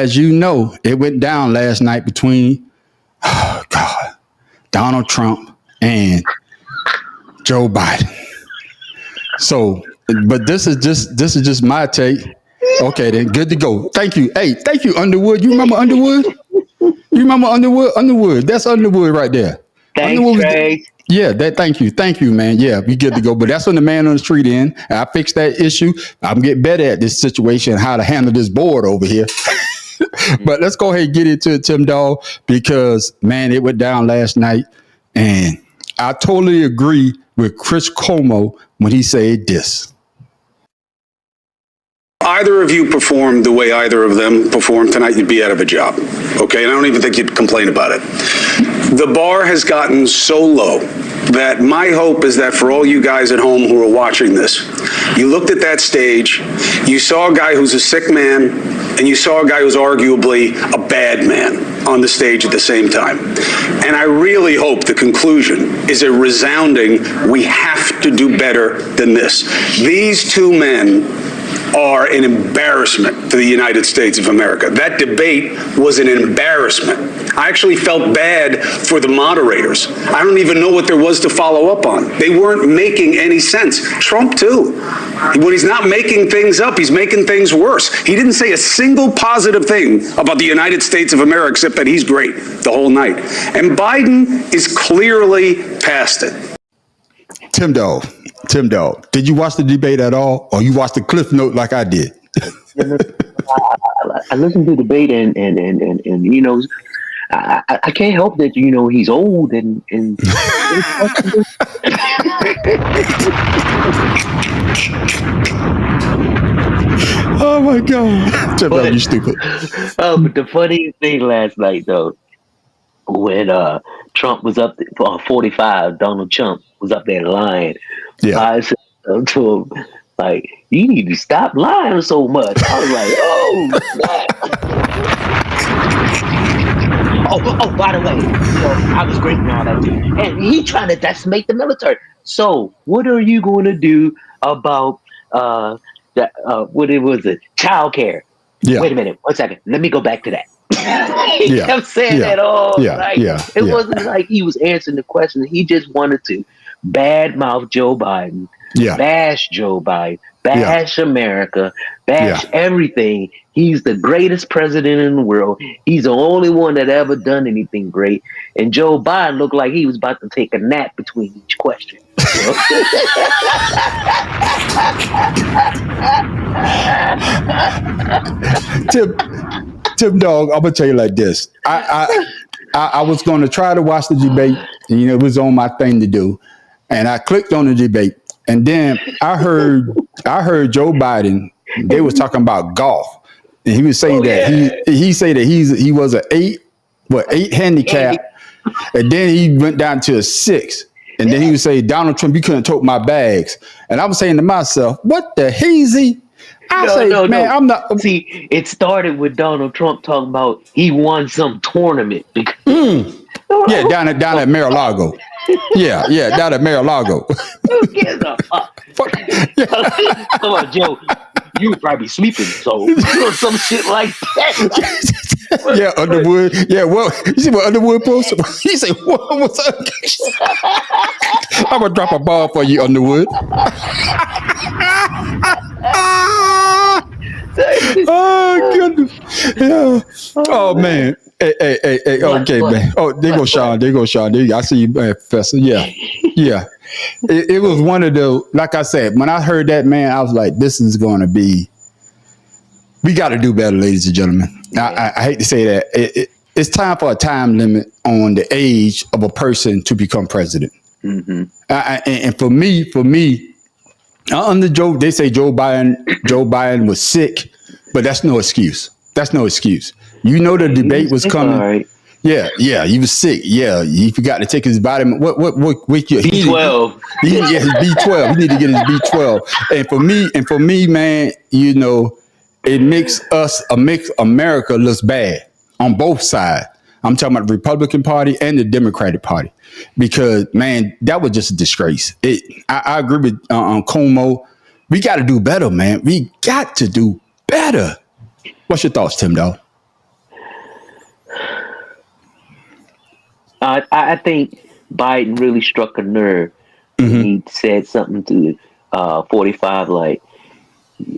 as you know, it went down last night between, oh God, Donald Trump and Joe Biden. So, but this is just my take. Okay, then good to go. Thank you. Hey, thank you, Underwood. You remember Underwood? You remember Underwood? Underwood. That's Underwood right there. Thanks, Underwood was Trey. yeah, that thank you, man. Yeah, we good to go. But that's when the man on the street in. I fixed that issue. I'm getting better at this situation, how to handle this board over here. But let's go ahead and get into it, Tim Dog, because man, it went down last night, and I totally agree with Chris Cuomo when he said this. Either of you performed the way either of them performed tonight, you'd be out of a job. Okay, and I don't even think you'd complain about it. The bar has gotten so low that my hope is that for all you guys at home who are watching this, you looked at that stage, you saw a guy who's a sick man, and you saw a guy who's arguably a bad man on the stage at the same time. And I really hope the conclusion is a resounding, we have to do better than this. These two men are an embarrassment to the United States of America. That debate was an embarrassment. I actually felt bad for the moderators. I don't even know what there was to follow up on. They weren't making any sense. Trump, too. When he's not making things up, he's making things worse. He didn't say a single positive thing about the United States of America except that he's great the whole night. And Biden is clearly past it. Tim Dog, did you watch the debate at all, or you watched the cliff note like I did? I listened to the debate, and you know, I can't help that, you know, he's old and oh my God, Tim Dog, you stupid. But the funny thing last night, though, when Trump was up for 45, Donald Trump was up there lying. Yeah. I said to him, like, you need to stop lying so much. I was like, oh, by the way, you know, I was great and all that too. And he trying to decimate the military. So what are you going to do about what it was, child care? Yeah. Wait a minute, 1 second. Let me go back to that. He kept saying that all night. It wasn't like he was answering the question. He just wanted to badmouth Joe Biden, bash Joe Biden, bash America, bash everything. He's the greatest president in the world. He's the only one that ever done anything great. And Joe Biden looked like he was about to take a nap between each question. Tim Dog, I'm gonna tell you like this. I was going to try to watch the debate, and you know, it was on my thing to do, and I clicked on the debate, and then I heard Joe Biden. They was talking about golf, and he was saying he said that he was an eight handicap, and then he went down to a 6. And then he would say, Donald Trump, you couldn't tote my bags. And I was saying to myself, what the hazy? I'm not. See, it started with Donald Trump talking about he won some tournament. Yeah, down at Mar-a-Lago. Yeah, down at Mar-a-Lago. Who gives a fuck? Come on, Joe. You would probably be sleeping, so you know, some shit like that. Yeah, Underwood. Yeah, well, you see what Underwood posted? He said, what's up? I'm going to drop a ball for you, Underwood. Oh, goodness. Yeah. Oh, man. Hey, okay, man. Oh, there goes Sean. I see you, Professor. Yeah. It was one of the, like I said, when I heard that, man, I was like, this is going to be, we got to do better, ladies and gentlemen. I hate to say that. It's time for a time limit on the age of a person to become president. Mm-hmm. And for me, under Joe, they say Joe Biden was sick, but that's no excuse. You know the debate was coming. Right. Yeah, he was sick. Yeah, he forgot to take his vitamin. What B12. His B12. He need to get his B12. And for me, man, you know, it makes America looks bad on both sides. I'm talking about the Republican Party and the Democratic Party, because man, that was just a disgrace. I agree with Cuomo. We got to do better, man. We got to do better. What's your thoughts, Tim Dog? I think Biden really struck a nerve when Mm-hmm. he said something to 45, like,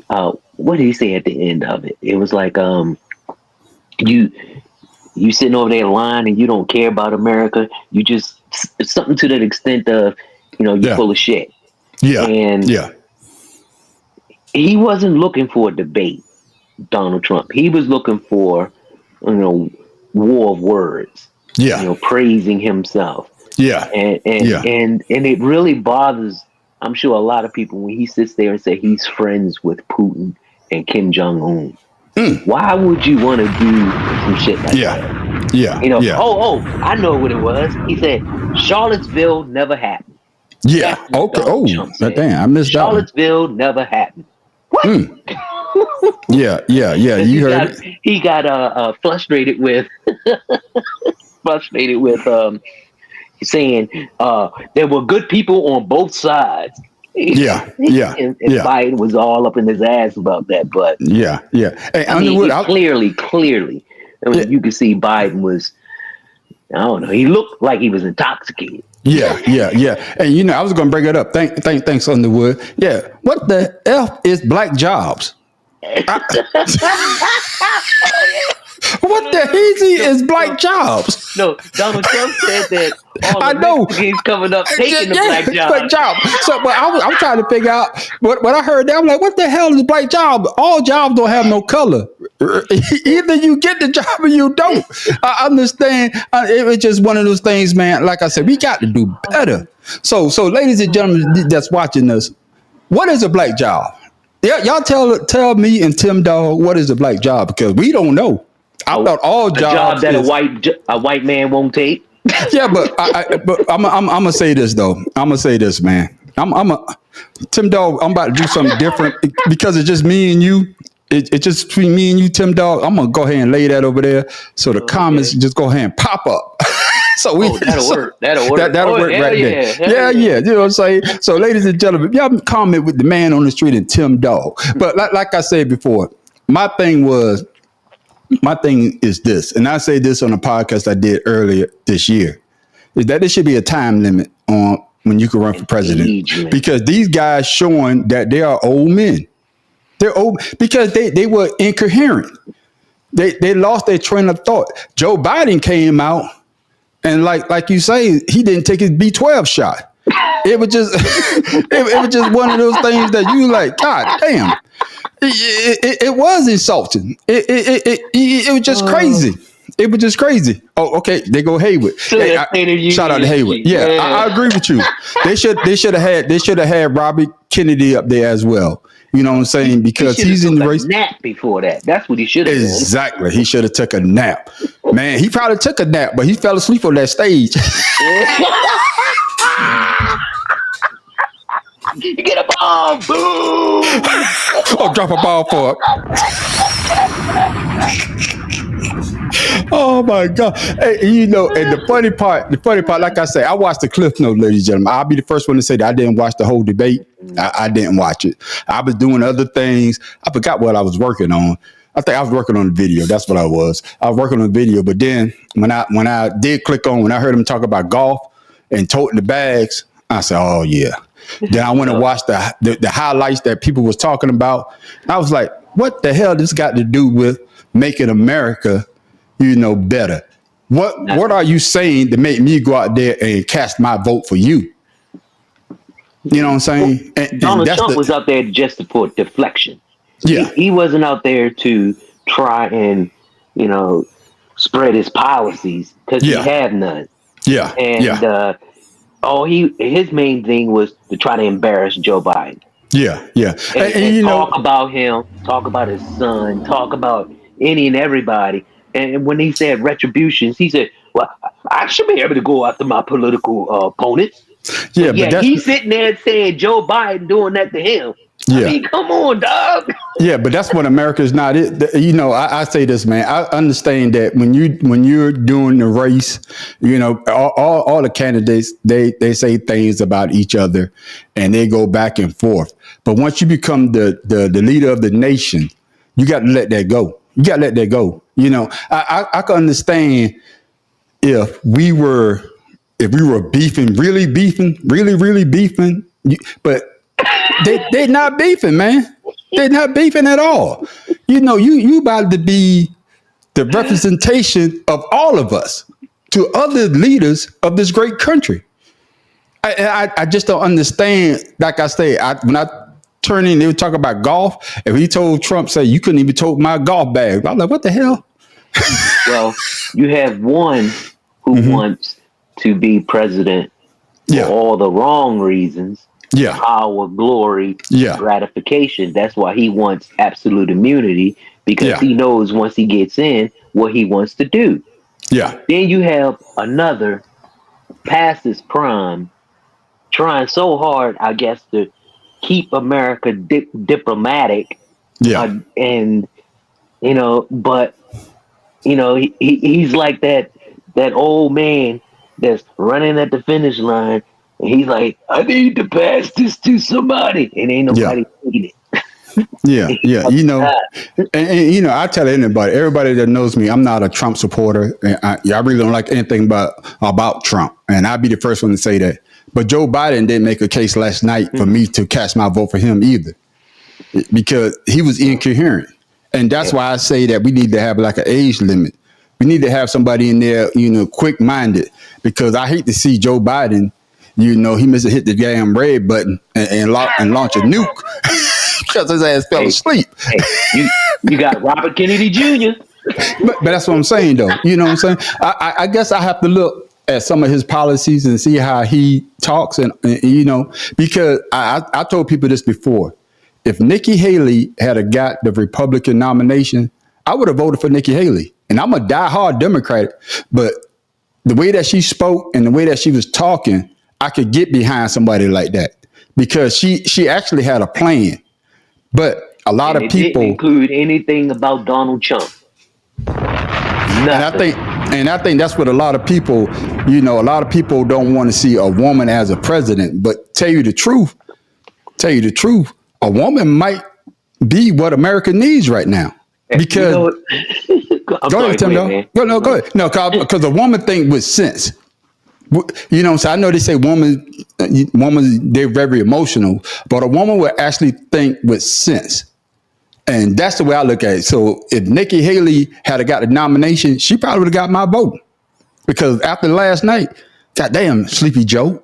what did he say at the end of it? It was like, you you sitting over there lying and you don't care about America. You just something to that extent of, you Yeah. full of shit. Yeah. And Yeah. he wasn't looking for a debate, Donald Trump. He was looking for, you know, war of words, Yeah. praising himself. Yeah. And and Yeah. and and it really bothers, I'm sure, a lot of people when he sits there and says he's friends with Putin and Kim Jong Un. Why would you want to do some shit like Yeah. that? Yeah. Yeah. I know what it was. He said Charlottesville never happened. Yeah. That's what Okay. Donald Oh, Trump said. damn! I missed that one. Charlottesville never happened. What? Yeah. Yeah. Yeah. Because You heard it. he got frustrated with saying there were good people on both sides. Yeah. Yeah. and Yeah. Biden was all up in his ass about that. But Yeah. Yeah. Hey, I mean, Underwood. clearly, I mean, Yeah. you could see Biden was, I don't know, he looked like he was intoxicated. Yeah, yeah, yeah. And I was going to bring it up. Thanks, Underwood. Yeah. What the F is black jobs? What the heezy is black jobs? No, Donald Trump said that all I the know. Mexicans coming up taking the black job. Black job. So, but I'm trying to figure out what I heard. That I'm like, what the hell is black job? All jobs don't have no color. Either you get the job or you don't. I understand. It was just one of those things, man. Like I said, we got to do better. So, ladies and gentlemen, that's watching us, what is a black job? Yeah, y'all tell me and Tim Dog what is a black job, because we don't know. I thought all jobs. A job that a white man won't take. Yeah, but I'm gonna say this though. I'm gonna say this, man. Tim Dog. I'm about to do something different because it's just me and you. It's just between me and you, Tim Dog. I'm gonna go ahead and lay that over there, so the comments just go ahead and pop up. So that'll work. That'll work. That'll work right there. Yeah. You know what I'm saying? So, ladies and gentlemen, y'all comment with the man on the street and Tim Dog. But like I said before, my thing is this, and I say this on a podcast I did earlier this year, is that there should be a time limit on when you can run for president, because these guys showing that they are old men. They're old because they were incoherent. They lost their train of thought. Joe Biden came out and like you say, he didn't take his B12 shot. It was just it was just one of those things that you like, God damn. It was insulting. It was just crazy. It was just crazy. Oh, okay. They go Hayward. Shout out to Hayward. Yeah, I agree with you. They should have had Robert Kennedy up there as well. You know what I'm saying? Because he's in the race. Nap before that. That's what he should have done. Exactly. He should have took a nap. Man, he probably took a nap, but he fell asleep on that stage. You get a bomb, boom! Oh, drop a ball for it. Oh my God. Hey, and the funny part, like I say, I watched the Cliff Note, ladies and gentlemen. I'll be the first one to say that I didn't watch the whole debate. I didn't watch it. I was doing other things. I forgot what I was working on. I think I was working on the video. That's what I was. I was working on the video. But then when I did click on, when I heard him talk about golf and toting the bags, I said, oh yeah. Then I went and watched the highlights that people was talking about. I was like, what the hell this got to do with making America, better? What are you saying to make me go out there and cast my vote for you? You know what I'm saying? Donald Trump was out there just for deflection. Yeah. He wasn't out there to try and, spread his policies, because he had none. Yeah. And his main thing was to try to embarrass Joe Biden. Yeah. And talk about him, talk about his son, talk about any and everybody. And when he said retributions, he said, well, I should be able to go after my political opponents. Yeah, but he's sitting there saying Joe Biden doing that to him. Yeah. I mean, come on, dog. Yeah, but that's what America's not. I say this, man. I understand that when you're doing the race, all the candidates they say things about each other, and they go back and forth. But once you become the leader of the nation, you got to let that go. You got to let that go. I can understand if we were beefing, really beefing, but they're not beefing, man. They're not beefing at all. You about to be the representation of all of us to other leaders of this great country. I just don't understand. Like I say, when I turn in, they would talk about golf. If he told Trump, say, you couldn't even tote my golf bag. I'm like, what the hell? Well, you have one who wants to be president for all the wrong reasons. Yeah. Power, glory, gratification. That's why he wants absolute immunity, because he knows once he gets in what he wants to do. Yeah. Then you have another past his prime, trying so hard, I guess, to keep America diplomatic. Yeah. And but he's like that old man that's running at the finish line, and he's like, I need to pass this to somebody, and ain't nobody taking it. Yeah. And I tell everybody that knows me, I'm not a Trump supporter. And I really don't like anything about Trump, and I'd be the first one to say that. But Joe Biden didn't make a case last night for me to cast my vote for him either, because he was incoherent. And that's why I say that we need to have like an age limit. We need to have somebody in there, quick-minded, because I hate to see Joe Biden, he must have hit the damn red button and launch a nuke because his ass fell asleep. Hey, you got Robert Kennedy Jr. But that's what I'm saying, though. You know what I'm saying? I guess I have to look at some of his policies and see how he talks, and because I told people this before. If Nikki Haley had got the Republican nomination, I would have voted for Nikki Haley. And I'm a diehard Democrat, but the way that she spoke and the way that she was talking, I could get behind somebody like that, because she actually had a plan. But a lot of people didn't include anything about Donald Trump. Nothing. And I think that's what a lot of people, a lot of people don't want to see a woman as a president. But tell you the truth, a woman might be what America needs right now. Because go ahead, Tim. Go ahead. No, because a woman think with sense. So I know they say woman, they're very emotional, but a woman will actually think with sense. And that's the way I look at it. So if Nikki Haley had got the nomination, she probably would have got my vote. Because after last night, goddamn, Sleepy Joe.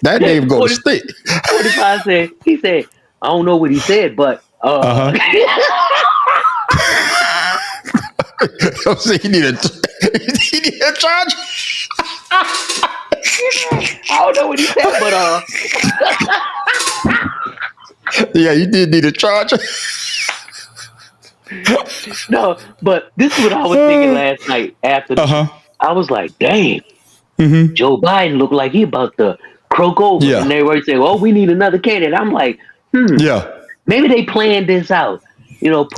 That name go to stick. 45 said, he said, I don't know what he said, but So he need a charge. I don't know what he said, but yeah, you did need a charge. No, but this is what I was thinking last night after I was like, dang, Joe Biden looked like he about to croak over. And they were saying, oh, we need another candidate. I'm like, maybe they planned this out. Put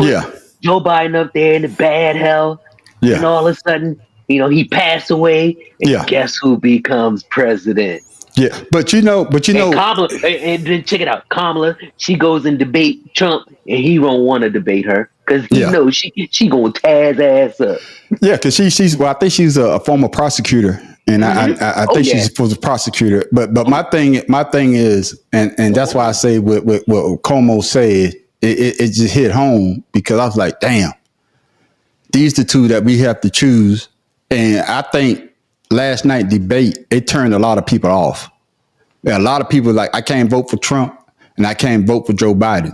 Joe Biden up there in the bad hell. And all of a sudden, he passed away. And guess who becomes president? Yeah, but you know, Kamala, and then check it out. Kamala, she goes and debate Trump, and he don't want to debate her because he knows she gonna Taz ass up. Yeah, because she's I think she's a former prosecutor, and I think she's supposed to prosecutor. But my thing is, and that's why I say what Como said, it just hit home, because I was like, damn, these the two that we have to choose, and I think last night debate, it turned a lot of people off. A lot of people like, I can't vote for Trump and I can't vote for Joe Biden.